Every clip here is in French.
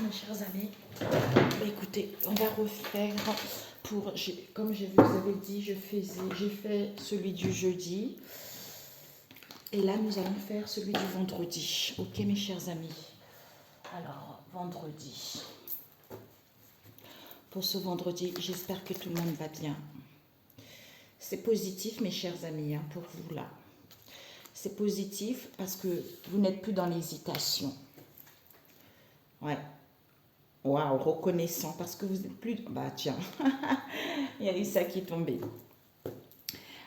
Mes chers amis, bah écoutez, on va refaire comme je vous avais dit, j'ai fait celui du jeudi et là nous allons faire celui du vendredi. Ok mes chers amis. Alors, vendredi. Pour ce vendredi, j'espère que tout le monde va bien. C'est positif mes chers amis, pour vous là. C'est positif parce que vous n'êtes plus dans l'hésitation. Ouais. Waouh, reconnaissant parce que vous n'êtes plus... Bah tiens, il y a eu ça qui est tombé.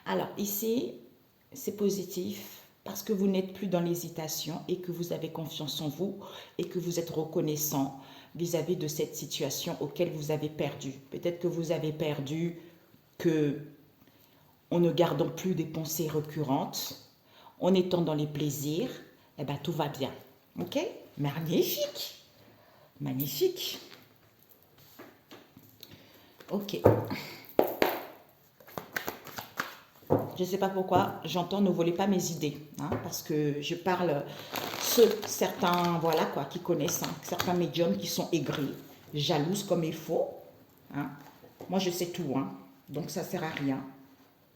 Alors ici, c'est positif parce que vous n'êtes plus dans l'hésitation et que vous avez confiance en vous et que vous êtes reconnaissant vis-à-vis de cette situation auquel vous avez perdu. Peut-être que vous avez perdu que en ne gardant plus des pensées récurrentes, en étant dans les plaisirs, eh bien tout va bien. Ok? Magnifique! Magnifique. Ok. Je ne sais pas pourquoi, j'entends ne volez pas mes idées, parce que je parle certains, voilà quoi, qui connaissent, certains médiums qui sont aigris, jalouses comme il faut. Moi, je sais tout, donc ça ne sert à rien.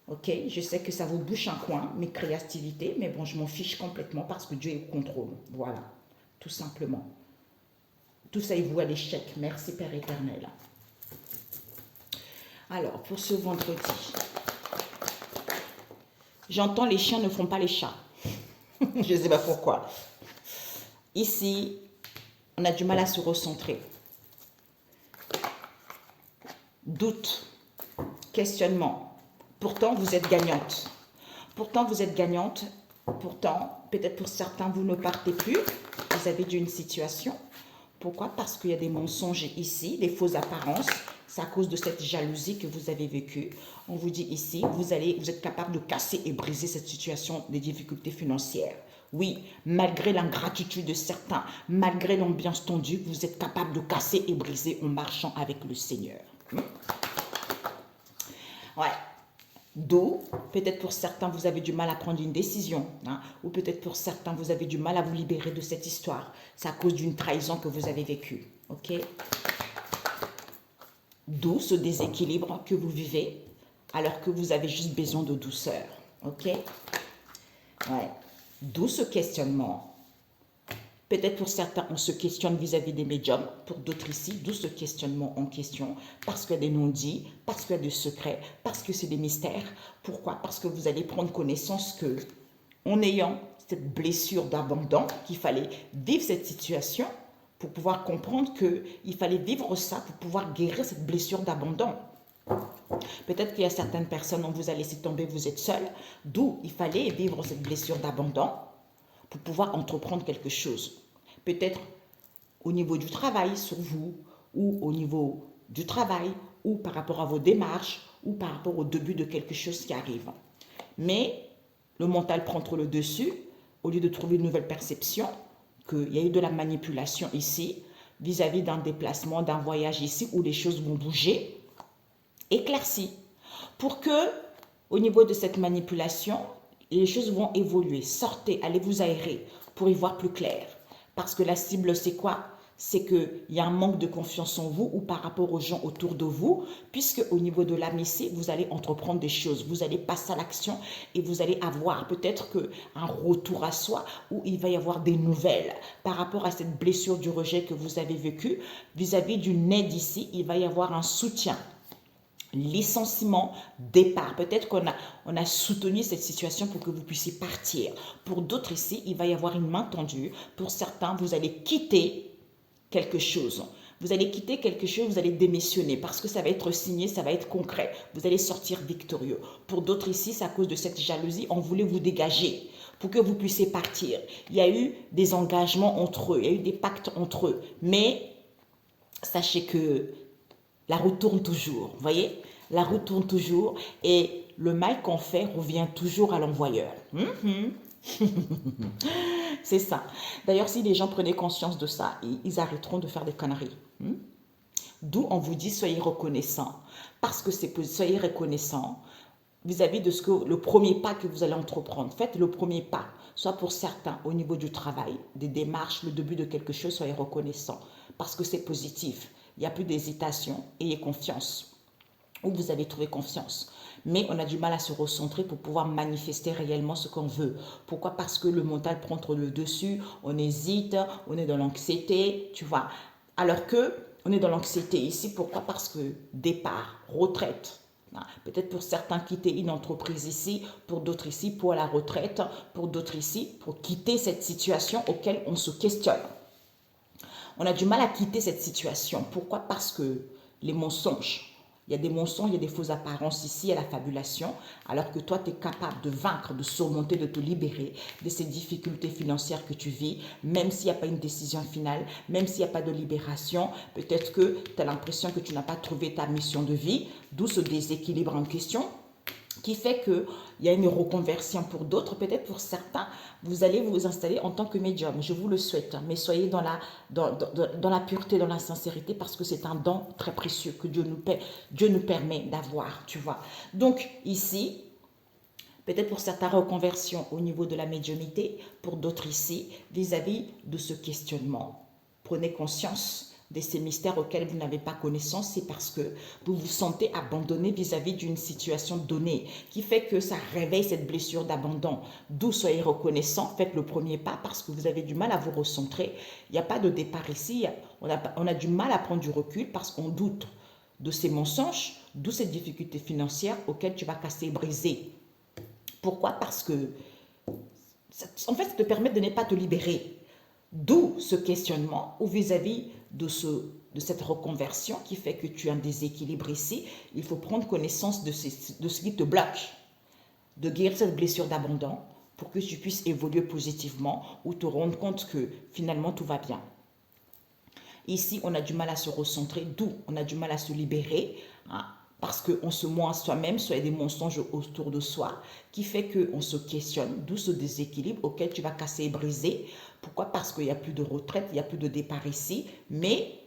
Ok, je sais que ça vous bouche un coin, mes créativités, mais bon, je m'en fiche complètement parce que Dieu est au contrôle. Voilà, tout simplement. Tout ça est voué à l'échec. Merci Père éternel. Alors, pour ce vendredi, j'entends les chiens ne font pas les chats. Je ne sais pas pourquoi. Ici, on a du mal à se recentrer. Doute, questionnement. Pourtant, vous êtes gagnante. Pourtant, vous êtes gagnante. Pourtant, peut-être pour certains, vous ne partez plus. Vous avez dû une situation. Pourquoi? Parce qu'il y a des mensonges ici, des fausses apparences. C'est à cause de cette jalousie que vous avez vécue. On vous dit ici, vous êtes capable de casser et briser cette situation des difficultés financières. Oui, malgré l'ingratitude de certains, malgré l'ambiance tendue, vous êtes capable de casser et briser en marchant avec le Seigneur. Ouais. D'où, peut-être pour certains, vous avez du mal à prendre une décision. Ou peut-être pour certains, vous avez du mal à vous libérer de cette histoire. C'est à cause d'une trahison que vous avez vécue. Ok? D'où ce déséquilibre que vous vivez, alors que vous avez juste besoin de douceur. Ok? Ouais. D'où ce questionnement. Peut-être pour certains, on se questionne vis-à-vis des médiums. Pour d'autres ici, d'où ce questionnement en question. Parce qu'il y a des non-dits, parce qu'il y a des secrets, parce que c'est des mystères. Pourquoi? Parce que vous allez prendre connaissance que, en ayant cette blessure d'abandon, qu'il fallait vivre cette situation pour pouvoir comprendre qu'il fallait vivre ça pour pouvoir guérir cette blessure d'abandon. Peut-être qu'il y a certaines personnes, on vous a laissé tomber, vous êtes seul, d'où il fallait vivre cette blessure d'abandon pour pouvoir entreprendre quelque chose. Peut-être au niveau du travail sur vous, ou au niveau du travail, ou par rapport à vos démarches, ou par rapport au début de quelque chose qui arrive. Mais le mental prend trop le dessus, au lieu de trouver une nouvelle perception, qu'il y a eu de la manipulation ici, vis-à-vis d'un déplacement, d'un voyage ici, où les choses vont bouger, éclairci. Pour que, au niveau de cette manipulation, les choses vont évoluer. Sortez, allez vous aérer pour y voir plus clair. Parce que la cible, c'est quoi? C'est qu'il y a un manque de confiance en vous ou par rapport aux gens autour de vous, puisque au niveau de l'âme ici, vous allez entreprendre des choses, vous allez passer à l'action et vous allez avoir peut-être un retour à soi où il va y avoir des nouvelles par rapport à cette blessure du rejet que vous avez vécue. Vis-à-vis d'une aide ici, il va y avoir un soutien. Licenciement, départ. Peut-être qu'on a soutenu cette situation pour que vous puissiez partir. Pour d'autres ici, il va y avoir une main tendue. Pour certains, vous allez quitter quelque chose. Vous allez quitter quelque chose, vous allez démissionner parce que ça va être signé, ça va être concret. Vous allez sortir victorieux. Pour d'autres ici, c'est à cause de cette jalousie, on voulait vous dégager pour que vous puissiez partir. Il y a eu des engagements entre eux, il y a eu des pactes entre eux. Mais sachez que la roue tourne toujours, vous voyez? La roue tourne toujours et le mal qu'on fait revient toujours à l'envoyeur. C'est ça. D'ailleurs, si les gens prenaient conscience de ça, ils arrêteront de faire des conneries. D'où on vous dit, soyez reconnaissants. Parce que soyez reconnaissants vis-à-vis de le premier pas que vous allez entreprendre. Faites le premier pas, soit pour certains au niveau du travail, des démarches, le début de quelque chose, soyez reconnaissants. parce que c'est positif. Il n'y a plus d'hésitation, ayez confiance. Ou vous avez trouvé confiance. Mais on a du mal à se recentrer pour pouvoir manifester réellement ce qu'on veut. Pourquoi? Parce que le mental prend trop le dessus, on hésite, on est dans l'anxiété, tu vois. Alors que on est dans l'anxiété ici, pourquoi? Parce que départ, retraite. Peut-être pour certains quitter une entreprise ici, pour d'autres ici pour la retraite, pour d'autres ici pour quitter cette situation auquel on se questionne. On a du mal à quitter cette situation. Pourquoi? Parce que les mensonges. Il y a des mensonges, il y a des fausses apparences ici, il y a la fabulation, alors que toi, tu es capable de vaincre, de surmonter, de te libérer de ces difficultés financières que tu vis, même s'il n'y a pas une décision finale, même s'il n'y a pas de libération. Peut-être que tu as l'impression que tu n'as pas trouvé ta mission de vie, d'où ce déséquilibre en question, qui fait qu'il y a une reconversion pour d'autres, peut-être pour certains, vous allez vous installer en tant que médium, je vous le souhaite, mais soyez dans la pureté, dans la sincérité, parce que c'est un don très précieux que Dieu nous permet d'avoir, tu vois. Donc ici, peut-être pour certains reconversions au niveau de la médiumnité, pour d'autres ici, vis-à-vis de ce questionnement. Prenez conscience de ces mystères auxquels vous n'avez pas connaissance, c'est parce que vous vous sentez abandonné vis-à-vis d'une situation donnée, qui fait que ça réveille cette blessure d'abandon. D'où soyez reconnaissant, faites le premier pas parce que vous avez du mal à vous recentrer. Il n'y a pas de départ ici, on a du mal à prendre du recul parce qu'on doute de ces mensonges, d'où cette difficulté financière auquel tu vas casser et briser. Pourquoi? Parce que, en fait, ça te permet de ne pas te libérer. D'où ce questionnement ou vis-à-vis de cette reconversion qui fait que tu as un déséquilibre ici. Il faut prendre connaissance de ce qui te bloque, de guérir cette blessure d'abandon pour que tu puisses évoluer positivement ou te rendre compte que finalement tout va bien. Ici, on a du mal à se recentrer, d'où on a du mal à se libérer, hein, parce qu'on se ment à soi-même, soit il y a des mensonges autour de soi, qui fait qu'on se questionne, d'où ce déséquilibre auquel tu vas casser et briser. Pourquoi? Parce qu'il n'y a plus de retraite, il n'y a plus de départ ici, mais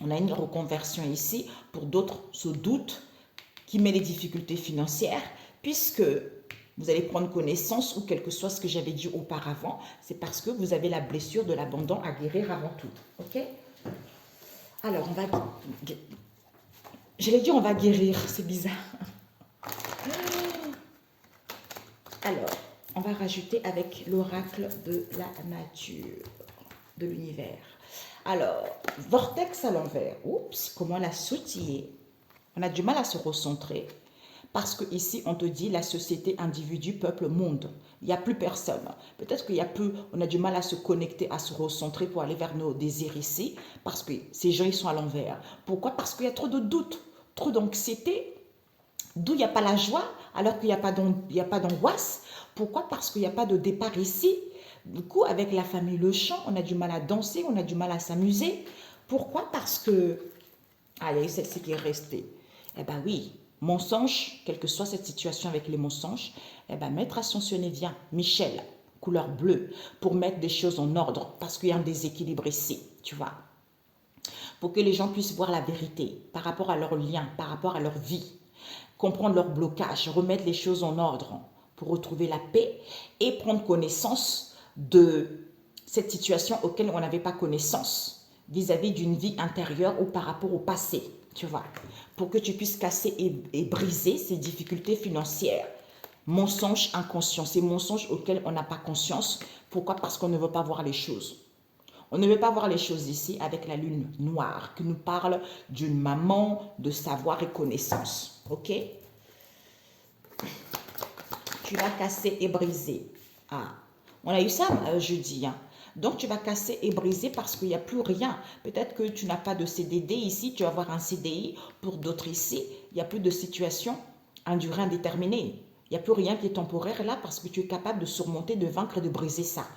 on a une reconversion ici. Pour d'autres, ce doute qui met les difficultés financières, puisque vous allez prendre connaissance, ou quel que soit ce que j'avais dit auparavant, c'est parce que vous avez la blessure de l'abandon à guérir avant tout. Ok? Alors, j'allais dire on va guérir, c'est bizarre. Alors, on va rajouter avec l'oracle de la nature, de l'univers. Alors, vortex à l'envers. Oups, comment la sautiller? On a du mal à se recentrer parce que ici on te dit la société, individu, peuple, monde. Il n'y a plus personne. Peut-être qu'il y a plus, on a du mal à se connecter, à se recentrer pour aller vers nos désirs ici parce que ces gens ils sont à l'envers. Pourquoi? Parce qu'il y a trop de doutes, trop d'anxiété. D'où il n'y a pas la joie, alors qu'il n'y a pas d'angoisse. Pourquoi? Parce qu'il n'y a pas de départ ici. Du coup, avec la famille Le Chant, on a du mal à danser, on a du mal à s'amuser. Pourquoi? Parce que... Ah, il y a eu celle-ci qui est restée. Eh bien oui, mensonge, quelle que soit cette situation avec les mensonges, eh bien Maître Ascensionné vient, Michel, couleur bleue, pour mettre des choses en ordre, parce qu'il y a un déséquilibre ici, tu vois. Pour que les gens puissent voir la vérité par rapport à leurs liens, par rapport à leur vie, comprendre leur blocage, remettre les choses en ordre pour retrouver la paix et prendre connaissance de cette situation auquel on n'avait pas connaissance vis-à-vis d'une vie intérieure ou par rapport au passé, tu vois, pour que tu puisses casser et briser ces difficultés financières. Mensonges inconscients, ces mensonges auxquels on n'a pas conscience. Pourquoi? Parce qu'on ne veut pas voir les choses. On ne veut pas voir les choses ici avec la lune noire qui nous parle d'une maman, de savoir et connaissance. Ok? Tu vas casser et briser. Ah, on a eu ça jeudi. Hein. Donc, tu vas casser et briser parce qu'il n'y a plus rien. Peut-être que tu n'as pas de CDD ici, tu vas avoir un CDI. Pour d'autres ici, il n'y a plus de situation à durée indéterminée. Il n'y a plus rien qui est temporaire là parce que tu es capable de surmonter, de vaincre et de briser ça.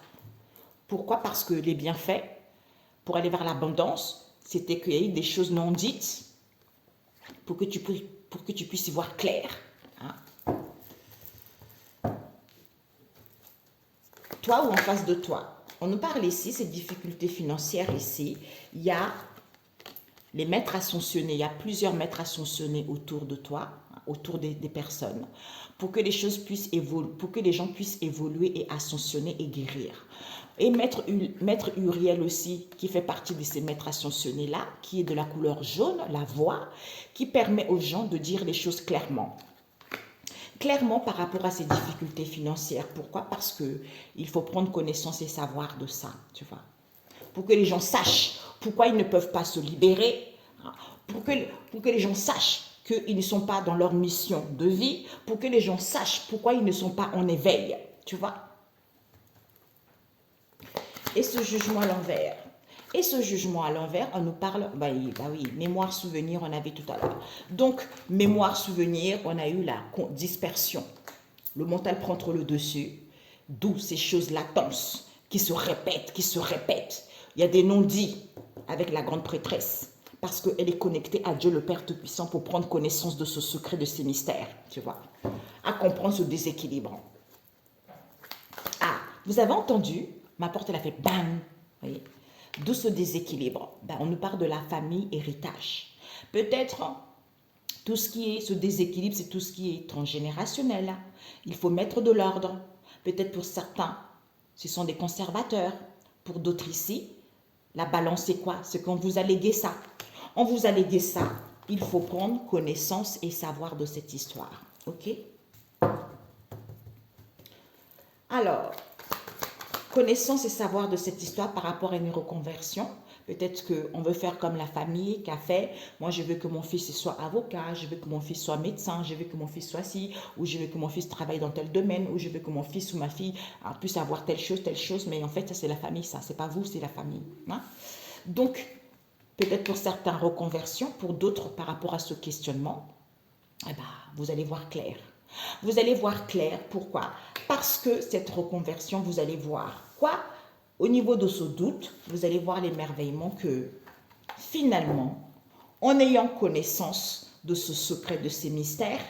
Pourquoi? Parce que les bienfaits, pour aller vers l'abondance, c'était qu'il y a eu des choses non dites pour que tu puisses y voir clair. Hein? Toi ou en face de toi. On nous parle ici, ces difficultés financières ici. Il y a les maîtres ascensionnés, il y a plusieurs maîtres ascensionnés autour de toi. Hein? autour des personnes, pour que les choses puissent évoluer, pour que les gens puissent évoluer et ascensionner et guérir. Et maître Uriel aussi, qui fait partie de ces maîtres ascensionnés-là, qui est de la couleur jaune, la voix, qui permet aux gens de dire les choses clairement. Clairement par rapport à ces difficultés financières. Pourquoi? Parce qu'il faut prendre connaissance et savoir de ça, tu vois. Pour que les gens sachent pourquoi ils ne peuvent pas se libérer, pour que les gens sachent qu'ils ne sont pas dans leur mission de vie, pour que les gens sachent pourquoi ils ne sont pas en éveil, tu vois. Et ce jugement à l'envers. Et ce jugement à l'envers, on nous parle, bah oui, mémoire, souvenir, on avait tout à l'heure. Donc, mémoire, souvenir, on a eu la dispersion. Le mental prend trop le dessus, d'où ces choses latences qui se répètent, qui se répètent. Il y a des non-dits avec la grande prêtresse, parce qu'elle est connectée à Dieu le Père Tout-Puissant pour prendre connaissance de ce secret, de ces mystères, tu vois, à comprendre ce déséquilibre. Ah, vous avez entendu, ma porte, elle a fait bang, vous voyez, d'où ce déséquilibre. Ben, on nous parle de la famille, héritage. Peut-être tout ce qui est ce déséquilibre, c'est tout ce qui est transgénérationnel. Il faut mettre de l'ordre. Peut-être pour certains, ce sont des conservateurs. Pour d'autres ici, la balance, c'est quoi? C'est qu'on vous a légué ça. On vous a légué ça. Il faut prendre connaissance et savoir de cette histoire. OK? Alors, connaissance et savoir de cette histoire par rapport à une reconversion. Peut-être qu'on veut faire comme la famille qui a fait. Moi, je veux que mon fils soit avocat, je veux que mon fils soit médecin, je veux que mon fils soit ci, ou je veux que mon fils travaille dans tel domaine, ou je veux que mon fils ou ma fille puisse avoir telle chose. Mais en fait, ça, c'est la famille, ça. C'est pas vous, c'est la famille. Hein? Donc, peut-être pour certains, reconversion. Pour d'autres, par rapport à ce questionnement, eh ben, vous allez voir clair. Vous allez voir clair. Pourquoi? Parce que cette reconversion, vous allez voir quoi? Au niveau de ce doute, vous allez voir l'émerveillement que finalement, en ayant connaissance de ce secret, de ces mystères,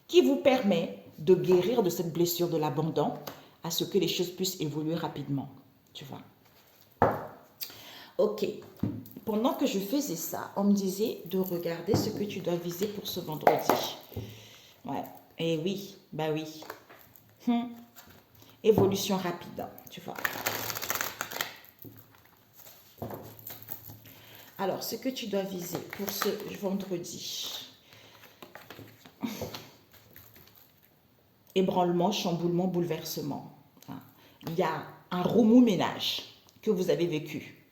qui vous permet de guérir de cette blessure de l'abandon à ce que les choses puissent évoluer rapidement. Tu vois? Ok. Pendant que je faisais ça, on me disait de regarder ce que tu dois viser pour ce vendredi. Ouais. Et oui, bah oui. Évolution rapide, tu vois. Alors, ce que tu dois viser pour ce vendredi. Ébranlement, chamboulement, bouleversement. Il y a un remous-ménage que vous avez vécu.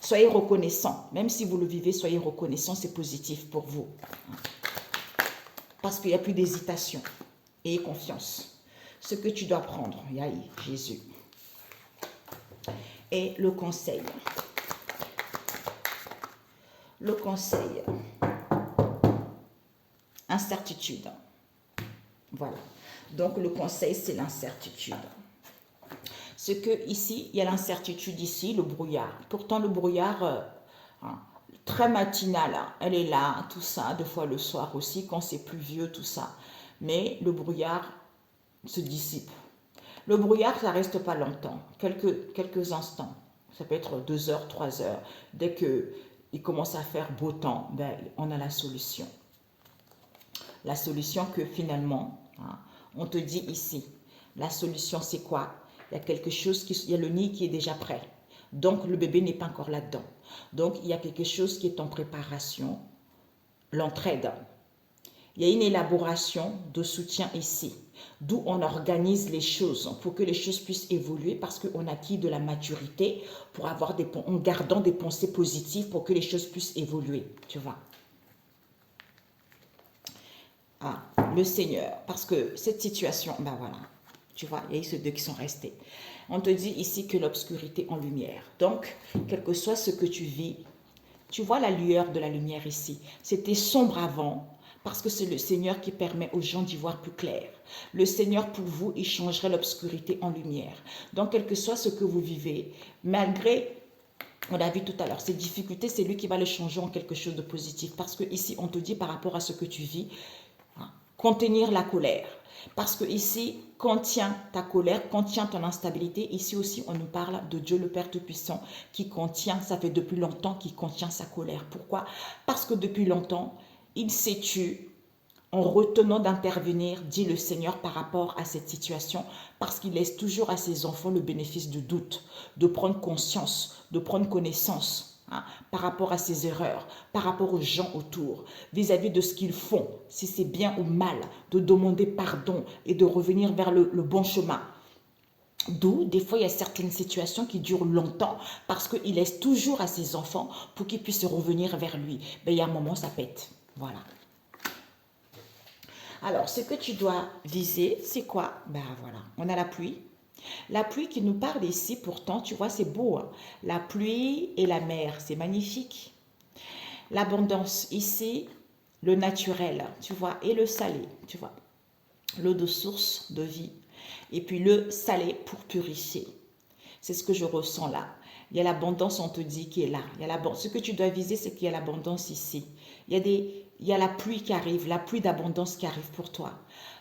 Soyez reconnaissant. Même si vous le vivez, soyez reconnaissant, c'est positif pour vous. Parce qu'il n'y a plus d'hésitation. Ayez confiance. Ce que tu dois prendre, Jésus. Et le conseil. Le conseil. Incertitude. Voilà. Donc, le conseil, c'est l'incertitude. Ce que ici, il y a l'incertitude ici, le brouillard. Pourtant, le brouillard, très matinal, elle est là, tout ça, des fois le soir aussi, quand c'est pluvieux, tout ça. Mais le brouillard se dissipe. Le brouillard, ça ne reste pas longtemps, quelques instants. Ça peut être 2 heures, 3 heures. Dès qu'il commence à faire beau temps, ben, on a la solution. La solution que finalement, on te dit ici. La solution, c'est quoi? Il y a quelque chose, il y a le nid qui est déjà prêt. Donc, le bébé n'est pas encore là-dedans. Donc, il y a quelque chose qui est en préparation. L'entraide. Il y a une élaboration de soutien ici. D'où on organise les choses pour que les choses puissent évoluer parce qu'on acquis de la maturité pour avoir en gardant des pensées positives pour que les choses puissent évoluer. Tu vois? Ah, le Seigneur. Parce que cette situation, ben voilà. Tu vois, il y a eu ceux deux qui sont restés. On te dit ici que l'obscurité en lumière. Donc, quel que soit ce que tu vis, tu vois la lueur de la lumière ici. C'était sombre avant, parce que c'est le Seigneur qui permet aux gens d'y voir plus clair. Le Seigneur, pour vous, il changerait l'obscurité en lumière. Donc, quel que soit ce que vous vivez, malgré, on l'a vu tout à l'heure, ces difficultés, c'est lui qui va les changer en quelque chose de positif. Parce que ici, on te dit par rapport à ce que tu vis, contenir la colère. Parce que ici, contient ta colère, contient ton instabilité. Ici aussi, on nous parle de Dieu le Père Tout-Puissant qui contient, ça fait depuis longtemps qu'il contient sa colère. Pourquoi? Parce que depuis longtemps, il s'est tu en retenant d'intervenir, dit le Seigneur, par rapport à cette situation, parce qu'il laisse toujours à ses enfants le bénéfice du doute, de prendre conscience, de prendre connaissance par rapport à ses erreurs, par rapport aux gens autour, vis-à-vis de ce qu'ils font, si c'est bien ou mal, de demander pardon et de revenir vers le bon chemin. D'où, des fois, il y a certaines situations qui durent longtemps parce qu'il laisse toujours à ses enfants pour qu'ils puissent revenir vers lui. Mais il y a un moment, ça pète. Voilà. Alors, ce que tu dois viser, c'est quoi? Ben voilà, on a la pluie. La pluie qui nous parle ici, pourtant, tu vois, c'est beau. Hein? La pluie et la mer, c'est magnifique. L'abondance ici, le naturel, tu vois, et le salé, tu vois. L'eau de source de vie. Et puis le salé pour purifier. C'est ce que je ressens là. Il y a l'abondance, on te dit, qui est là. Ce que tu dois viser, c'est qu'il y a l'abondance ici. Il y a la pluie qui arrive, la pluie d'abondance qui arrive pour toi.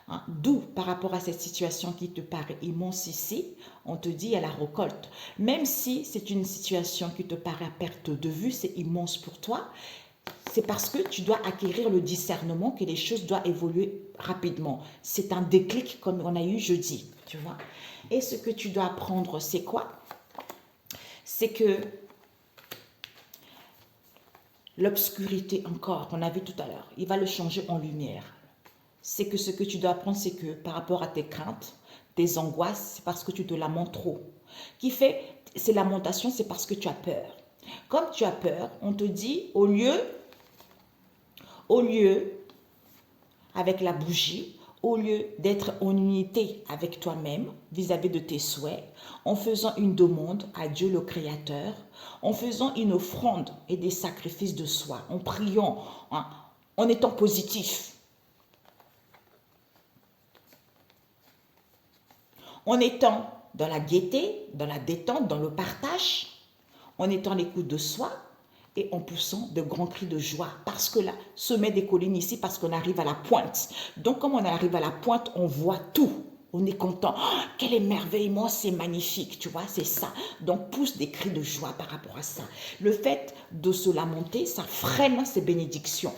Hein? D'où, par rapport à cette situation qui te paraît immense ici, on te dit, il y a la récolte. Même si c'est une situation qui te paraît à perte de vue, c'est immense pour toi, c'est parce que tu dois acquérir le discernement que les choses doivent évoluer rapidement. C'est un déclic comme on a eu jeudi, tu vois. Et ce que tu dois apprendre, c'est quoi? C'est que l'obscurité encore, qu'on a vu tout à l'heure, il va le changer en lumière. C'est que ce que tu dois apprendre, c'est que par rapport à tes craintes, tes angoisses, c'est parce que tu te lamentes trop. Qui fait, ces lamentations, c'est parce que tu as peur. Comme tu as peur, on te dit, au lieu, avec la bougie, au lieu d'être en unité avec toi-même vis-à-vis de tes souhaits, en faisant une demande à Dieu le Créateur, en faisant une offrande et des sacrifices de soi, en priant, hein, en étant positif, en étant dans la gaieté, dans la détente, dans le partage, en étant à l'écoute de soi, et en poussant de grands cris de joie. Parce que là, sommet des collines ici, parce qu'on arrive à la pointe. Donc, comme on arrive à la pointe, on voit tout. On est content. Oh, quel émerveillement, c'est magnifique, tu vois, c'est ça. Donc, pousse des cris de joie par rapport à ça. Le fait de se lamenter, ça freine ces bénédictions.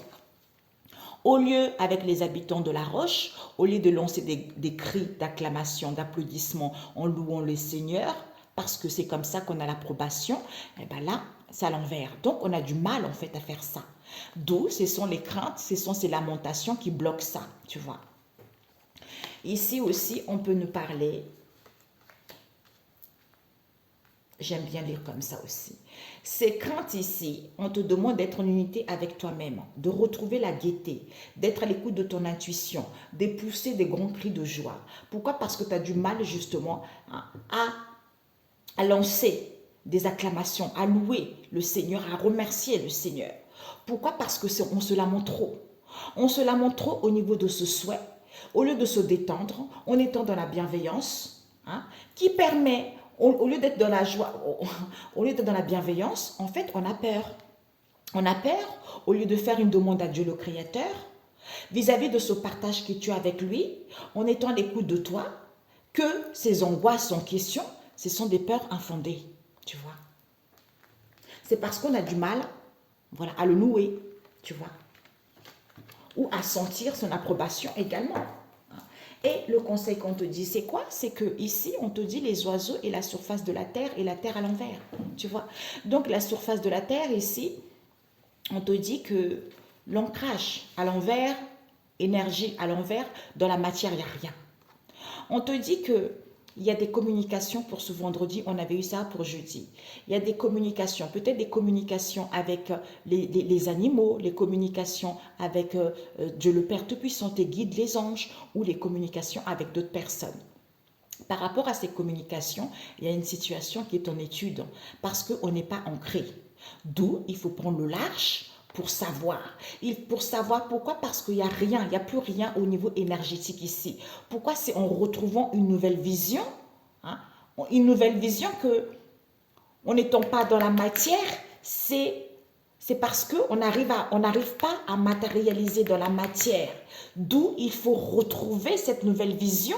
Au lieu, avec les habitants de la roche, au lieu de lancer des cris d'acclamation, d'applaudissements en louant le Seigneur, parce que c'est comme ça qu'on a l'approbation, et bien là, c'est à l'envers. Donc, on a du mal, en fait, à faire ça. D'où, ce sont les craintes, ce sont ces lamentations qui bloquent ça, tu vois. Ici aussi, on peut nous parler. J'aime bien lire comme ça aussi. Ces craintes ici, on te demande d'être en unité avec toi-même, de retrouver la gaieté, d'être à l'écoute de ton intuition, de pousser des grands cris de joie. Pourquoi? Parce que tu as du mal justement à lancer des acclamations, à louer le Seigneur, à remercier le Seigneur. Pourquoi? Parce que on se lamente trop. On se lamente trop au niveau de ce souhait. Au lieu de se détendre, en étant dans la bienveillance, qui permet, au lieu d'être dans la joie, au lieu d'être dans la bienveillance, en fait, on a peur. On a peur, au lieu de faire une demande à Dieu le Créateur, vis-à-vis de ce partage que tu as avec lui, en étant à l'écoute de toi, que ces angoisses en question, ce sont des peurs infondées, tu vois. C'est parce qu'on a du mal, voilà, à le louer, tu vois. Ou à sentir son approbation également. Et le conseil qu'on te dit, c'est quoi? C'est que ici, on te dit les oiseaux et la surface de la terre et la terre à l'envers, tu vois. Donc, la surface de la terre, ici, on te dit que l'ancrage à l'envers, énergie à l'envers, dans la matière, il n'y a rien. On te dit que il y a des communications pour ce vendredi, on avait eu ça pour jeudi. Il y a des communications, peut-être des communications avec les animaux, les communications avec Dieu le Père Tout-Puissant, tes guides, les anges, ou les communications avec d'autres personnes. Par rapport à ces communications, il y a une situation qui est en étude parce qu'on n'est pas ancré. D'où il faut prendre le large pour savoir. Pour savoir pourquoi? Parce qu'il n'y a rien, il n'y a plus rien au niveau énergétique ici. Pourquoi? C'est en retrouvant une nouvelle vision, une nouvelle vision que, en n'étant pas dans la matière, c'est parce qu'on n'arrive pas à matérialiser dans la matière. D'où il faut retrouver cette nouvelle vision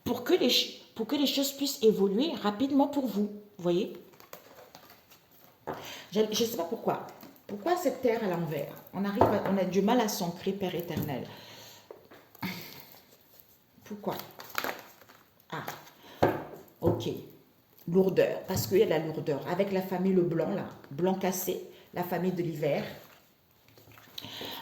pour que les choses puissent évoluer rapidement pour vous. Vous voyez? Je ne sais pas pourquoi. Pourquoi cette terre à l'envers? On a du mal à s'ancrer, Père éternel. Pourquoi? Ah, ok. Lourdeur, parce qu'il y a de la lourdeur. Avec la famille le blanc, là, blanc cassé, la famille de l'hiver.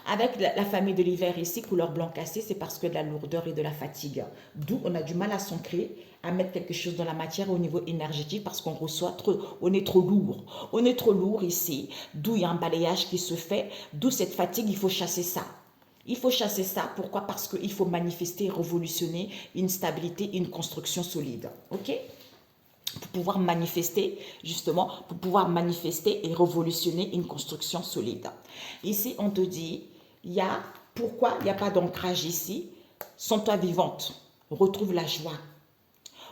Avec la famille de l'hiver ici, couleur blanc cassé, c'est parce que de la lourdeur et de la fatigue. D'où on a du mal à s'ancrer, à mettre quelque chose dans la matière au niveau énergétique parce qu'on reçoit trop, on est trop lourd. On est trop lourd ici, d'où il y a un balayage qui se fait, d'où cette fatigue, il faut chasser ça. Il faut chasser ça, pourquoi? Parce qu'il faut manifester et révolutionner une stabilité, une construction solide. Ok? Pour pouvoir manifester, justement, pour pouvoir manifester et révolutionner une construction solide. Ici, on te dit, pourquoi il n'y a pas d'ancrage ici? Sens-toi vivante, retrouve la joie.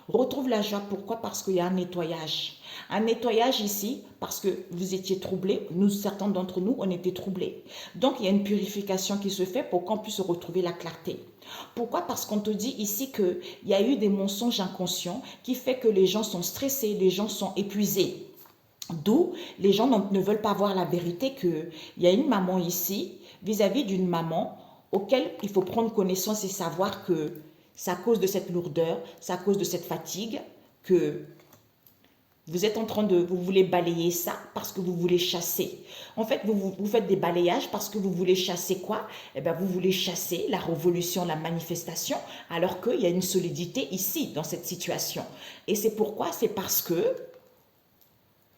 Retrouve la joie, pourquoi? Parce qu'il y a un nettoyage. Un nettoyage ici, parce que vous étiez troublés, nous, certains d'entre nous, on était troublés. Donc, il y a une purification qui se fait pour qu'on puisse retrouver la clarté. Pourquoi? Parce qu'on te dit ici qu'il y a eu des mensonges inconscients qui fait que les gens sont stressés, les gens sont épuisés. D'où les gens ne veulent pas voir la vérité qu'il y a une maman ici, vis-à-vis d'une maman, auquel il faut prendre connaissance et savoir que c'est à cause de cette lourdeur, c'est à cause de cette fatigue que vous êtes en train de, vous voulez balayer ça parce que vous voulez chasser. En fait, vous faites des balayages parce que vous voulez chasser quoi? Eh bien, vous voulez chasser la révolution, la manifestation, alors qu'il y a une solidité ici, dans cette situation. Et c'est pourquoi? C'est parce que,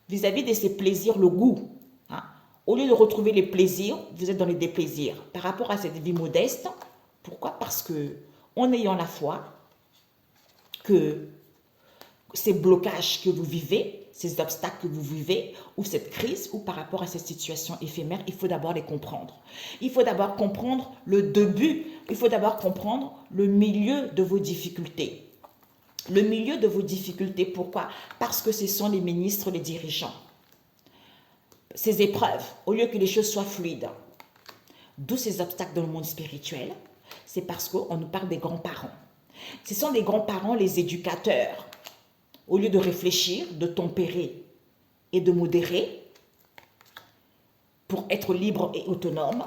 vis-à-vis de ces plaisirs, le goût, hein, au lieu de retrouver les plaisirs, vous êtes dans les déplaisirs. Par rapport à cette vie modeste, pourquoi? Parce que, en ayant la foi, que ces blocages que vous vivez, ces obstacles que vous vivez, ou cette crise, ou par rapport à cette situation éphémère, il faut d'abord les comprendre. Il faut d'abord comprendre le début, il faut d'abord comprendre le milieu de vos difficultés. Le milieu de vos difficultés, pourquoi? Parce que ce sont les ministres, les dirigeants. Ces épreuves, au lieu que les choses soient fluides, d'où ces obstacles dans le monde spirituel, c'est parce qu'on nous parle des grands-parents. Ce sont les grands-parents, les éducateurs. Au lieu de réfléchir, de tempérer et de modérer pour être libre et autonome,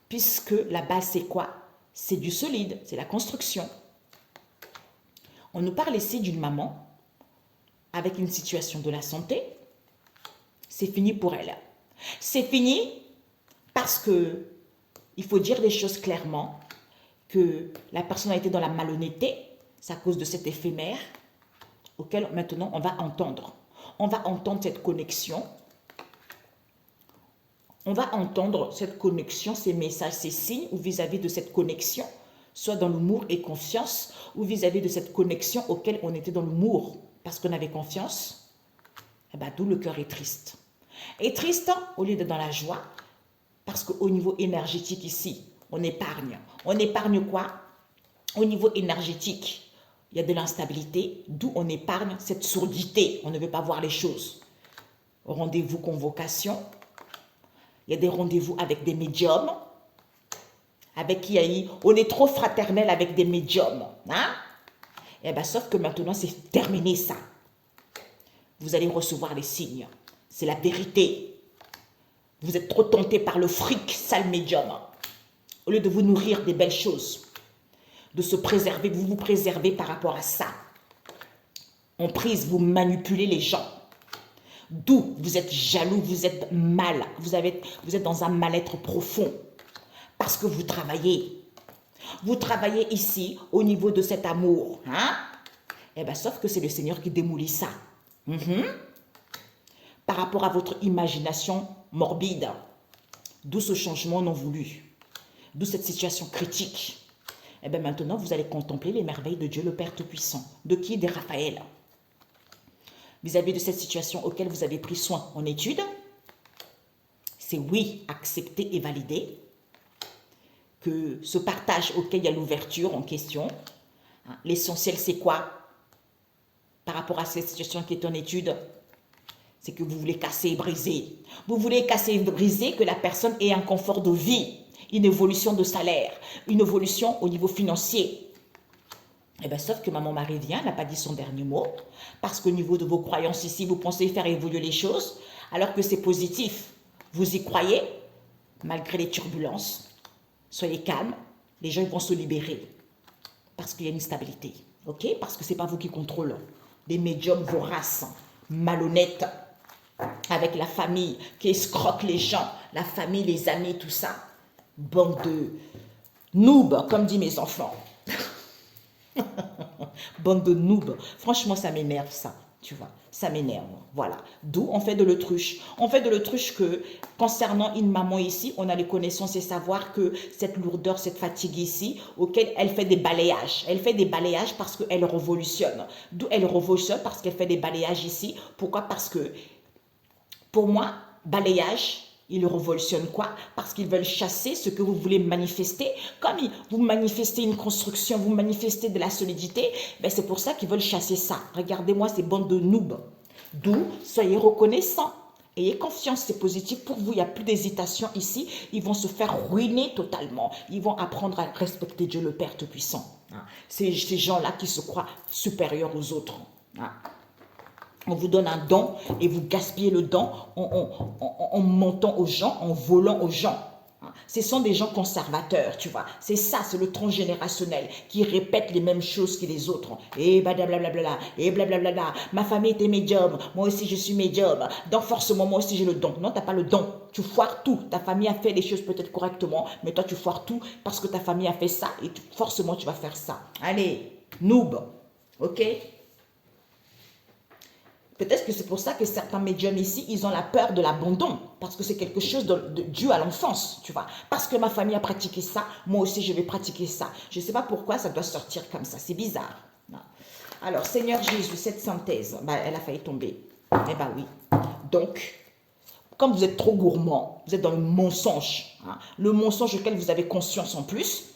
puisque la base c'est quoi? C'est du solide, c'est la construction. On nous parle ici d'une maman avec une situation de la santé. C'est fini pour elle. C'est fini parce que il faut dire les choses clairement, que la personne a été dans la malhonnêteté, c'est à cause de cet éphémère, auquel maintenant on va entendre. On va entendre cette connexion. On va entendre cette connexion, ces messages, ces signes, ou vis-à-vis de cette connexion, soit dans l'amour et confiance, ou vis-à-vis de cette connexion auquel on était dans l'amour, parce qu'on avait confiance, eh ben, d'où le cœur est triste. Et triste au lieu d'être dans la joie, parce qu'au niveau énergétique ici, on épargne. On épargne quoi? Au niveau énergétique, il y a de l'instabilité, d'où on épargne cette sourdité. On ne veut pas voir les choses. Rendez-vous convocation. Il y a des rendez-vous avec des médiums. Avec qui on est trop fraternel avec des médiums. Hein? Et bien, sauf que maintenant, c'est terminé ça. Vous allez recevoir les signes. C'est la vérité. Vous êtes trop tenté par le fric, sale médium. Au lieu de vous nourrir des belles choses, de se préserver, vous vous préservez par rapport à ça. En prise, vous manipulez les gens. D'où vous êtes jaloux, vous êtes mal, vous êtes dans un mal-être profond. Parce que vous travaillez. Vous travaillez ici au niveau de cet amour. Hein? Eh bien, sauf que c'est le Seigneur qui démolit ça. Par rapport à votre imagination morbide. D'où ce changement non voulu. D'où cette situation critique. Eh bien maintenant, vous allez contempler les merveilles de Dieu le Père Tout-Puissant. De qui? De Raphaël. Vis-à-vis de cette situation auquel vous avez pris soin en étude, c'est oui, accepter et valider que ce partage auquel il y a l'ouverture en question, hein, l'essentiel c'est quoi? Par rapport à cette situation qui est en étude, c'est que vous voulez casser et briser. Vous voulez casser et briser que la personne ait un confort de vie, une évolution de salaire, une évolution au niveau financier. Eh bien, sauf que Maman Marie vient, n'a pas dit son dernier mot, parce qu'au niveau de vos croyances ici, vous pensez faire évoluer les choses, alors que c'est positif. Vous y croyez, malgré les turbulences. Soyez calme, les gens vont se libérer. Parce qu'il y a une stabilité. Ok? Parce que ce n'est pas vous qui contrôlez. Des médiums voraces, malhonnêtes, avec la famille, qui escroquent les gens, la famille, les amis, tout ça. Bande de noobs, comme disent mes enfants. Bande de noobs. Franchement, ça m'énerve, ça. Tu vois, ça m'énerve. Voilà. D'où on fait de l'autruche. On fait de l'autruche que, concernant une maman ici, on a les connaissances et savoir que cette lourdeur, cette fatigue ici, auquel elle fait des balayages. Elle fait des balayages parce qu'elle révolutionne. D'où elle révolutionne parce qu'elle fait des balayages ici. Pourquoi? Parce que, pour moi, balayage, ils révolutionnent quoi? Parce qu'ils veulent chasser ce que vous voulez manifester. Comme vous manifestez une construction, vous manifestez de la solidité, ben c'est pour ça qu'ils veulent chasser ça. Regardez-moi ces bandes de noobs. D'où, soyez reconnaissants. Ayez confiance, c'est positif pour vous. Il n'y a plus d'hésitation ici. Ils vont se faire ruiner totalement. Ils vont apprendre à respecter Dieu le Père Tout-Puissant. Ces gens-là qui se croient supérieurs aux autres. On vous donne un don et vous gaspillez le don en mentant aux gens, en volant aux gens. Ce sont des gens conservateurs, tu vois. C'est ça, c'est le transgénérationnel qui répète les mêmes choses que les autres. Et blablabla, et blablabla. Ma famille était médium, moi aussi je suis médium. Donc forcément, moi aussi j'ai le don. Non, tu n'as pas le don. Tu foires tout. Ta famille a fait les choses peut-être correctement, mais toi tu foires tout parce que ta famille a fait ça et forcément tu vas faire ça. Allez, noob, ok? Peut-être que c'est pour ça que certains médiums ici, ils ont la peur de l'abandon. Parce que c'est quelque chose dû à l'enfance, tu vois. Parce que ma famille a pratiqué ça, moi aussi je vais pratiquer ça. Je ne sais pas pourquoi ça doit sortir comme ça, c'est bizarre. Non. Alors, Seigneur Jésus, cette synthèse, bah, elle a failli tomber. Eh bien oui. Donc, comme vous êtes trop gourmand, vous êtes dans le mensonge. Le mensonge auquel vous avez conscience en plus.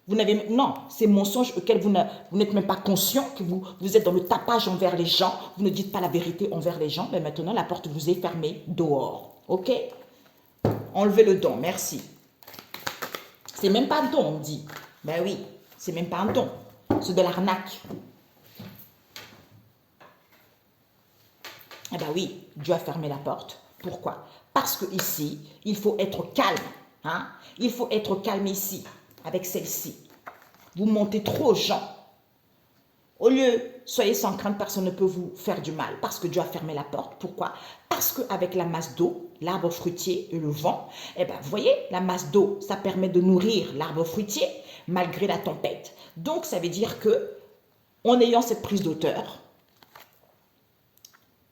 Vous n'avez, non, ces mensonges auxquels vous n'êtes même pas conscient, que vous êtes dans le tapage envers les gens, vous ne dites pas la vérité envers les gens, mais maintenant la porte vous est fermée dehors. Ok? Enlevez le don, merci. C'est même pas un don, on dit. Ben oui, c'est même pas un don. C'est de l'arnaque. Eh ben oui, Dieu a fermé la porte. Pourquoi? Parce que ici, il faut être calme. Il faut être calme ici, avec celle-ci. Vous montez trop aux gens. Au lieu, soyez sans crainte, personne ne peut vous faire du mal parce que Dieu a fermé la porte. Pourquoi? Parce qu'avec la masse d'eau, l'arbre fruitier et le vent, eh ben, vous voyez, la masse d'eau, ça permet de nourrir l'arbre fruitier malgré la tempête. Donc, ça veut dire que, en ayant cette prise d'auteur,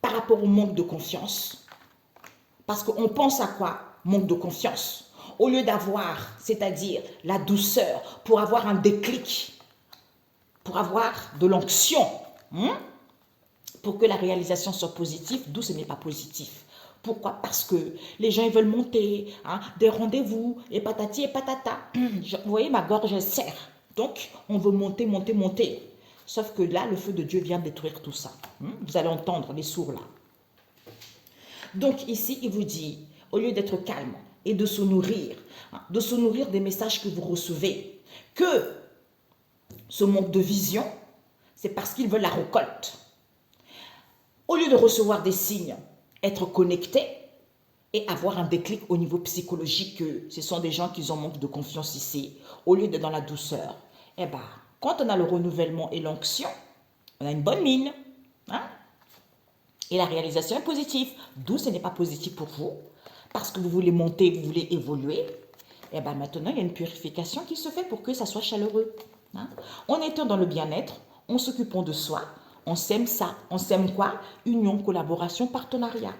par rapport au manque de confiance, parce qu'on pense à quoi? Manque de confiance. Au lieu d'avoir, c'est-à-dire la douceur, pour avoir un déclic, pour avoir de l'onction, pour que la réalisation soit positive, d'où ce n'est pas positif. Pourquoi? Parce que les gens ils veulent monter, des rendez-vous, et patati et patata. Vous voyez, ma gorge elle serre. Donc, on veut monter, monter, monter. Sauf que là, le feu de Dieu vient détruire tout ça. Vous allez entendre les sourds là. Donc ici, il vous dit, au lieu d'être calme et de se nourrir des messages que vous recevez, que ce manque de vision, c'est parce qu'ils veulent la récolte. Au lieu de recevoir des signes, être connecté et avoir un déclic au niveau psychologique, que ce sont des gens qui ont manque de confiance ici, au lieu d'être dans la douceur, eh ben, quand on a le renouvellement et l'onction, on a une bonne mine. Et la réalisation est positive. D'où ce n'est pas positif pour vous, parce que vous voulez monter, vous voulez évoluer. Et bien maintenant, il y a une purification qui se fait pour que ça soit chaleureux. En étant dans le bien-être, en s'occupant de soi, on sème ça. On sème quoi? Union, collaboration, partenariat.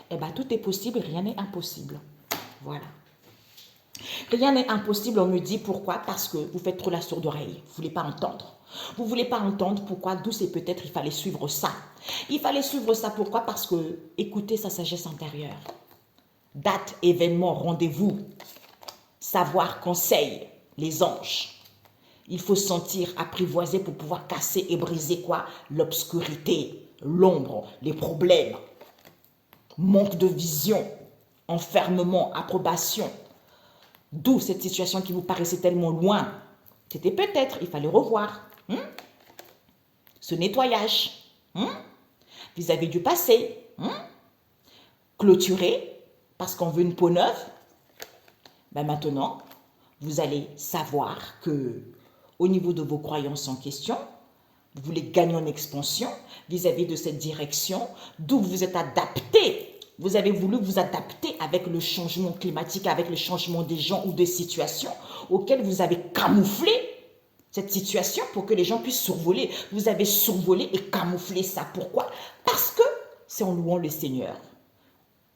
Et bien tout est possible, rien n'est impossible. Voilà. Rien n'est impossible, on me dit pourquoi? Parce que vous faites trop la sourde oreille. Vous ne voulez pas entendre. Vous ne voulez pas entendre pourquoi? D'où c'est peut-être il fallait suivre ça. Il fallait suivre ça pourquoi? Parce que écoutez sa sagesse intérieure. Date, événement, rendez-vous. Savoir, conseil, les anges. Il faut se sentir apprivoisé pour pouvoir casser et briser quoi? L'obscurité, l'ombre, les problèmes. Manque de vision, enfermement, approbation. D'où cette situation qui vous paraissait tellement loin. C'était peut-être, il fallait revoir. Ce nettoyage. Vis-à-vis du passé. Clôturer, parce qu'on veut une peau neuve. Ben maintenant, vous allez savoir que au niveau de vos croyances en question. Vous voulez gagner en expansion vis-à-vis de cette direction, d'où vous êtes adapté. Vous avez voulu vous adapter avec le changement climatique, avec le changement des gens ou des situations auxquelles vous avez camouflé cette situation pour que les gens puissent survoler. Vous avez survolé et camouflé ça. Pourquoi? Parce que c'est en louant le Seigneur,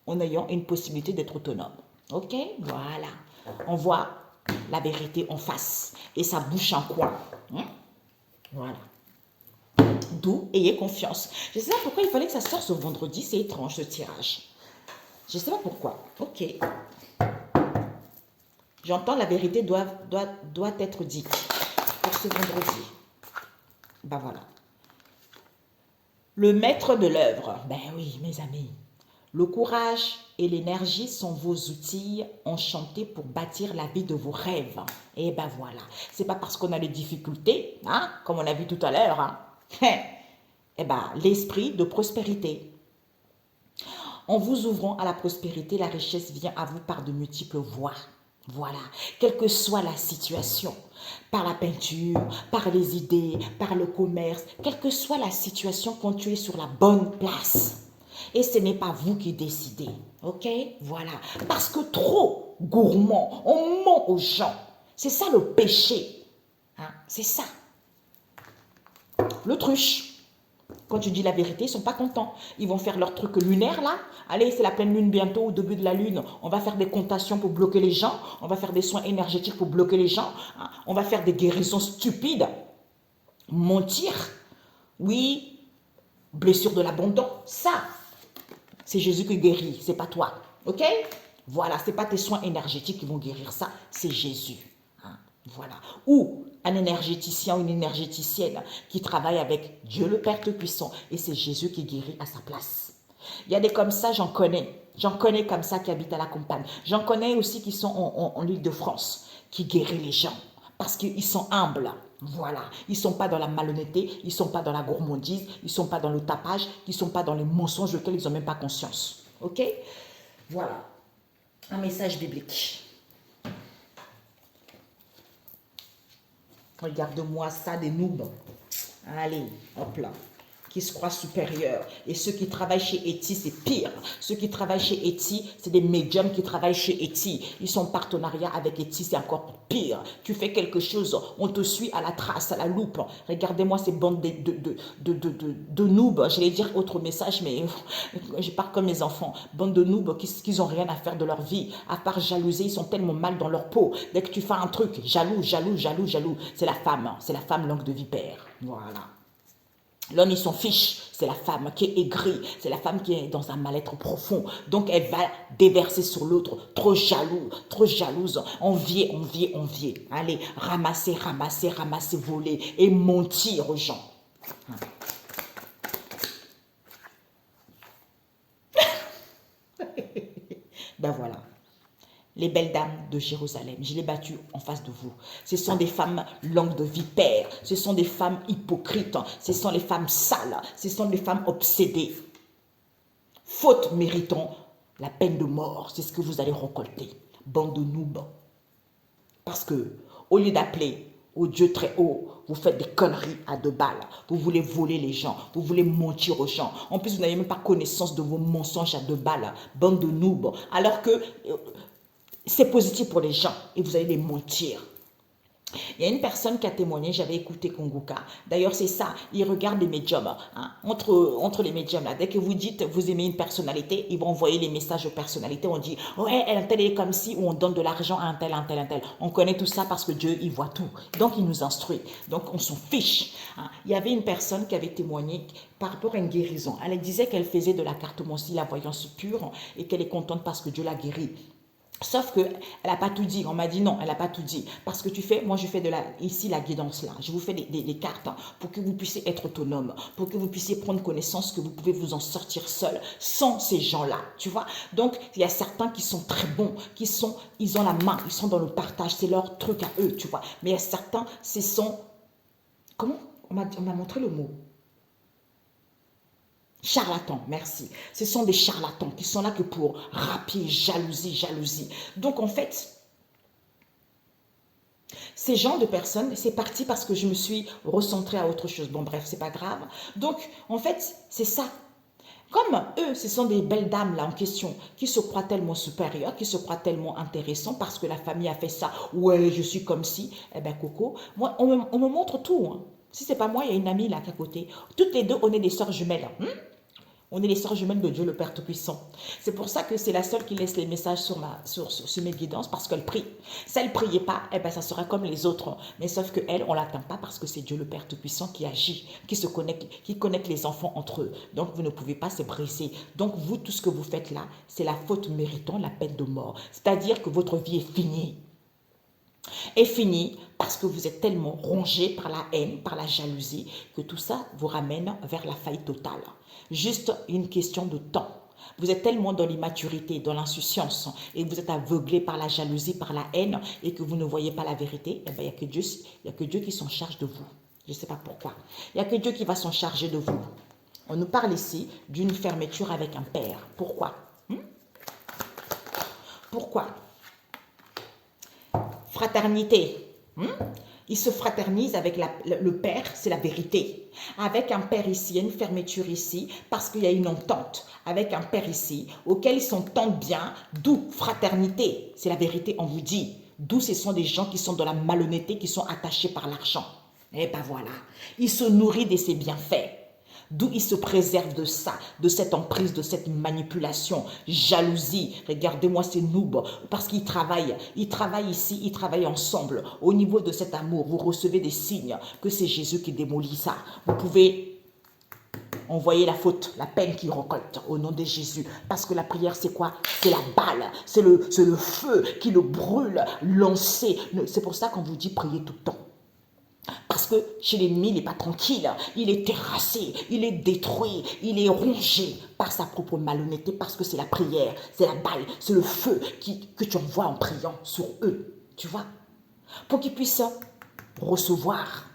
en ayant une possibilité d'être autonome. Ok? Voilà. On voit la vérité en face et ça bouche un coin. Voilà. D'où ayez confiance. Je ne sais pas pourquoi il fallait que ça sorte ce vendredi. C'est étrange ce tirage. Je ne sais pas pourquoi. Ok. J'entends la vérité doit être dite pour ce vendredi. Ben voilà. Le maître de l'œuvre. Ben oui, mes amis. Le courage et l'énergie sont vos outils enchantés pour bâtir la vie de vos rêves. Et ben voilà. C'est pas parce qu'on a des difficultés, hein, comme on a vu tout à l'heure, hein. Eh ben, l'esprit de prospérité. En vous ouvrant à la prospérité, la richesse vient à vous par de multiples voies. Voilà, quelle que soit la situation, par la peinture, par les idées, par le commerce, quelle que soit la situation, quand tu es sur la bonne place. Et ce n'est pas vous qui décidez, ok? Voilà, parce que trop gourmand, on ment aux gens. C'est ça le péché, hein? C'est ça. L'autruche. Quand tu dis la vérité, ils ne sont pas contents. Ils vont faire leur truc lunaire là. Allez, c'est la pleine lune bientôt, au début de la lune. On va faire des contations pour bloquer les gens. On va faire des soins énergétiques pour bloquer les gens. On va faire des guérisons stupides. Mentir. Oui. Blessure de l'abandon. Ça, c'est Jésus qui guérit. C'est pas toi. Ok? Voilà, ce n'est pas tes soins énergétiques qui vont guérir ça. C'est Jésus. Voilà. Ou un énergéticien ou une énergéticienne qui travaille avec Dieu le Père Tout-Puissant et c'est Jésus qui guérit à sa place. Il y a des comme ça, j'en connais. J'en connais comme ça qui habitent à la campagne. J'en connais aussi qui sont en Île-de-France, qui guérissent les gens parce qu'ils sont humbles. Voilà. Ils ne sont pas dans la malhonnêteté, ils ne sont pas dans la gourmandise, ils ne sont pas dans le tapage, ils ne sont pas dans les mensonges auxquels ils n'ont même pas conscience. Ok? Voilà. Un message biblique. Regarde-moi ça, des noobs. Allez, hop là. Qui se croient supérieurs. Et ceux qui travaillent chez Etsy, c'est pire. Ceux qui travaillent chez Etsy, c'est des médiums qui travaillent chez Etsy. Ils sont en partenariat avec Etsy, c'est encore pire. Tu fais quelque chose, on te suit à la trace, à la loupe. Regardez-moi ces bandes de noobs. J'allais dire autre message, mais je parle comme mes enfants. Bande de noobs qui n'ont rien à faire de leur vie. À part jalouser, ils sont tellement mal dans leur peau. Dès que tu fais un truc, jaloux, jaloux, jaloux, jaloux. C'est la femme langue de vipère. Voilà. L'homme, il s'en fiche. C'est la femme qui est aigrie. C'est la femme qui est dans un mal-être profond. Donc, elle va déverser sur l'autre. Trop jaloux, trop jalouse. Envier, envier, envier. Allez, ramasser, ramasser, ramasser, voler et mentir aux gens. Ben voilà. Les belles dames de Jérusalem, je les ai battues en face de vous. Ce sont des femmes langues de vipère, ce sont des femmes hypocrites, ce sont les femmes sales, ce sont des femmes obsédées. Faute méritant la peine de mort, c'est ce que vous allez récolter. Bande de noobs. Parce que, au lieu d'appeler au Dieu très haut, vous faites des conneries à 2 balles. Vous voulez voler les gens, vous voulez mentir aux gens. En plus, vous n'avez même pas connaissance de vos mensonges à 2 balles. Bande de noobs. Alors que c'est positif pour les gens et vous allez les mentir. Il y a une personne qui a témoigné, j'avais écouté Kongoka. D'ailleurs, c'est ça, il regarde les médiums. Hein. Entre les médiums, là, dès que vous dites, vous aimez une personnalité, ils vont envoyer les messages aux personnalités. On dit, ouais, un tel est comme ci, ou on donne de l'argent à un tel, un tel, un tel. On connaît tout ça parce que Dieu, il voit tout. Donc, il nous instruit. Donc, on s'en fiche. Hein. Il y avait une personne qui avait témoigné par rapport à une guérison. Elle disait qu'elle faisait de la cartomancie, la voyance pure, et qu'elle est contente parce que Dieu l'a guérie. Sauf qu'elle n'a pas tout dit. On m'a dit non, elle n'a pas tout dit. Parce que tu fais, moi je fais ici la guidance là. Je vous fais des cartes hein, pour que vous puissiez être autonome, pour que vous puissiez prendre connaissance que vous pouvez vous en sortir seul sans ces gens-là. Tu vois? Donc, il y a certains qui sont très bons, ils ont la main, ils sont dans le partage, c'est leur truc à eux, tu vois. Mais il y a certains, ce sont, comment? On m'a montré le mot. Charlatans, merci. Ce sont des charlatans qui sont là que pour rapper, jalousie, jalousie. Donc en fait, Ces genres de personnes, c'est parti parce que je me suis recentrée à autre chose. Bon, bref, c'est pas grave. Donc, en fait, c'est ça. Comme eux, ce sont des belles dames là en question, qui se croient tellement supérieures, qui se croient tellement intéressants parce que la famille a fait ça. Ouais, je suis comme si. Eh ben, Coco, moi, on me montre tout. Hein. Si c'est pas moi, il y a une amie là qui est à côté. Toutes les deux, on est des sœurs jumelles. Hein. On est les sœurs jumelles de Dieu le Père Tout-Puissant. C'est pour ça que c'est la seule qui laisse les messages sur mes guidances parce qu'elle prie. Si elle ne priait pas, eh ben, ça serait comme les autres. Mais sauf qu'elle, on ne l'attend pas parce que c'est Dieu le Père Tout-Puissant qui agit, qui connecte les enfants entre eux. Donc vous ne pouvez pas se briser. Donc vous, tout ce que vous faites là, c'est la faute méritant la peine de mort. C'est-à-dire que votre vie est finie. Est finie parce que vous êtes tellement rongé par la haine, par la jalousie, que tout ça vous ramène vers la faillite totale. Juste une question de temps. Vous êtes tellement dans l'immaturité, dans l'insouciance, et vous êtes aveuglé par la jalousie, par la haine, et que vous ne voyez pas la vérité, eh bien, il n'y a que Dieu qui s'en charge de vous. Je ne sais pas pourquoi. Il n'y a que Dieu qui va s'en charger de vous. On nous parle ici d'une fermeture avec un père. Pourquoi? Pourquoi? Fraternité. Il se fraternise avec le père, c'est la vérité. Avec un père ici, il y a une fermeture ici, parce qu'il y a une entente. Avec un père ici, auquel ils s'entendent bien, d'où fraternité, c'est la vérité, on vous dit. D'où ce sont des gens qui sont dans la malhonnêteté, qui sont attachés par l'argent. Et ben voilà, il se nourrit de ses bienfaits. D'où il se préserve de ça, de cette emprise, de cette manipulation, jalousie. Regardez-moi ces noobs, parce qu'ils travaillent ici, ils travaillent ensemble. Au niveau de cet amour, vous recevez des signes que c'est Jésus qui démolit ça. Vous pouvez envoyer la faute, la peine qu'il récolte au nom de Jésus. Parce que la prière, c'est quoi? C'est la balle, c'est le feu qui le brûle, lancé. C'est pour ça qu'on vous dit prier tout le temps. Parce que chez l'ennemi, il n'est pas tranquille, il est terrassé, il est détruit, il est rongé par sa propre malhonnêteté parce que c'est la prière, c'est la balle, c'est le feu que tu envoies en priant sur eux, tu vois, pour qu'ils puissent recevoir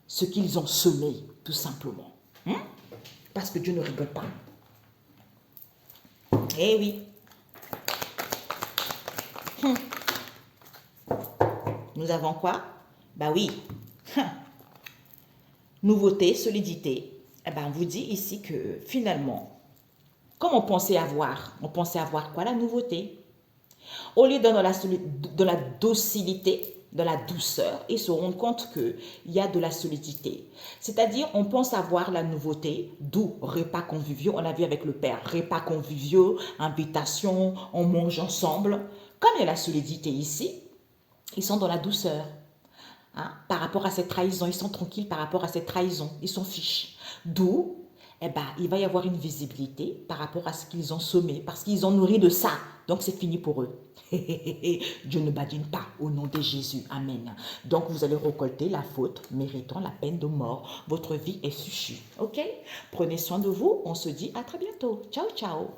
ce qu'ils ont semé, tout simplement. Parce que Dieu ne rigole pas. Eh oui. Nous avons quoi? Bah oui. Nouveauté, solidité. Eh ben, on vous dit ici que finalement, comme on pensait avoir quoi? La nouveauté. Au lieu de la docilité, de la douceur, ils se rendent compte qu'il y a de la solidité. C'est-à-dire, on pense avoir la nouveauté, d'où repas conviviaux, on a vu avec le Père, repas conviviaux, invitation, on mange ensemble. Comme il y a la solidité ici, ils sont dans la douceur. Hein, par rapport à cette trahison, ils sont tranquilles par rapport à cette trahison, ils s'en fichent. D'où, eh ben, il va y avoir une visibilité par rapport à ce qu'ils ont semé, parce qu'ils ont nourri de ça, donc c'est fini pour eux. Dieu ne badine pas au nom de Jésus, amen. Donc vous allez récolter la faute méritant la peine de mort. Votre vie est fichue, ok? Prenez soin de vous, on se dit à très bientôt. Ciao, ciao.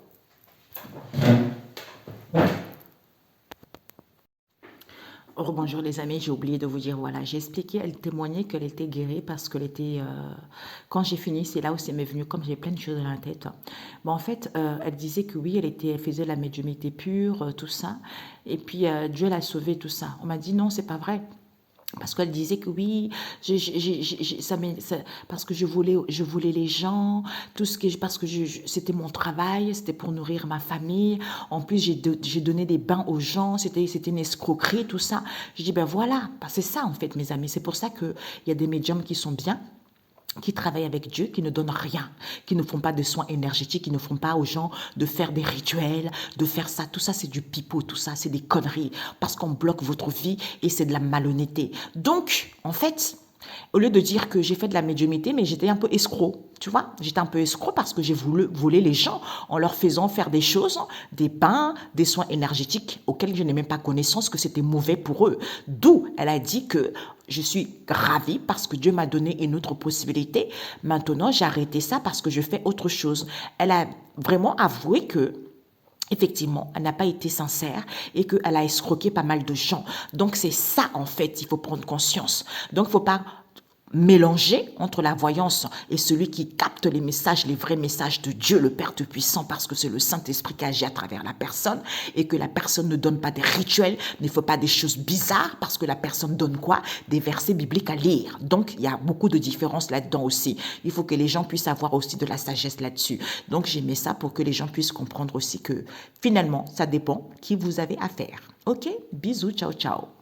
Oh, bonjour les amis, j'ai oublié de vous dire, voilà, j'ai expliqué, elle témoignait qu'elle était guérie parce qu'elle était, quand j'ai fini, c'est là où c'est m'est venu, comme j'ai plein de choses dans la tête. Bon, en fait, elle disait que oui, elle faisait la médiumnité pure, tout ça, et puis Dieu l'a sauvée, tout ça. On m'a dit non, c'est pas vrai. Parce qu'elle disait que oui, parce que je voulais les gens, parce que c'était mon travail, c'était pour nourrir ma famille. En plus, j'ai donné des bains aux gens, c'était une escroquerie, tout ça. Je dis, ben voilà, c'est ça en fait, mes amis. C'est pour ça qu'il y a des médiums qui sont bien, qui travaillent avec Dieu, qui ne donnent rien, qui ne font pas de soins énergétiques, qui ne font pas aux gens de faire des rituels, de faire ça. Tout ça, c'est du pipeau, tout ça, c'est des conneries, parce qu'on bloque votre vie et c'est de la malhonnêteté. Donc, en fait, au lieu de dire que j'ai fait de la médiumnité, mais j'étais un peu escroc, tu vois. J'étais un peu escroc parce que j'ai voulu voler les gens en leur faisant faire des choses, des bains, des soins énergétiques auxquels je n'ai même pas connaissance que c'était mauvais pour eux. D'où elle a dit que je suis ravie parce que Dieu m'a donné une autre possibilité. Maintenant, j'ai arrêté ça parce que je fais autre chose. Elle a vraiment avoué que effectivement, elle n'a pas été sincère et qu'elle a escroqué pas mal de gens. Donc, c'est ça, en fait, il faut prendre conscience. Donc, il ne faut pas mélanger entre la voyance et celui qui capte les messages, les vrais messages de Dieu, le Père Tout-Puissant, parce que c'est le Saint-Esprit qui agit à travers la personne et que la personne ne donne pas des rituels, ne fait pas des choses bizarres parce que la personne donne quoi? Des versets bibliques à lire. Donc, il y a beaucoup de différences là-dedans aussi. Il faut que les gens puissent avoir aussi de la sagesse là-dessus. Donc, j'ai mis ça pour que les gens puissent comprendre aussi que finalement, ça dépend qui vous avez affaire. Ok? Bisous, ciao, ciao.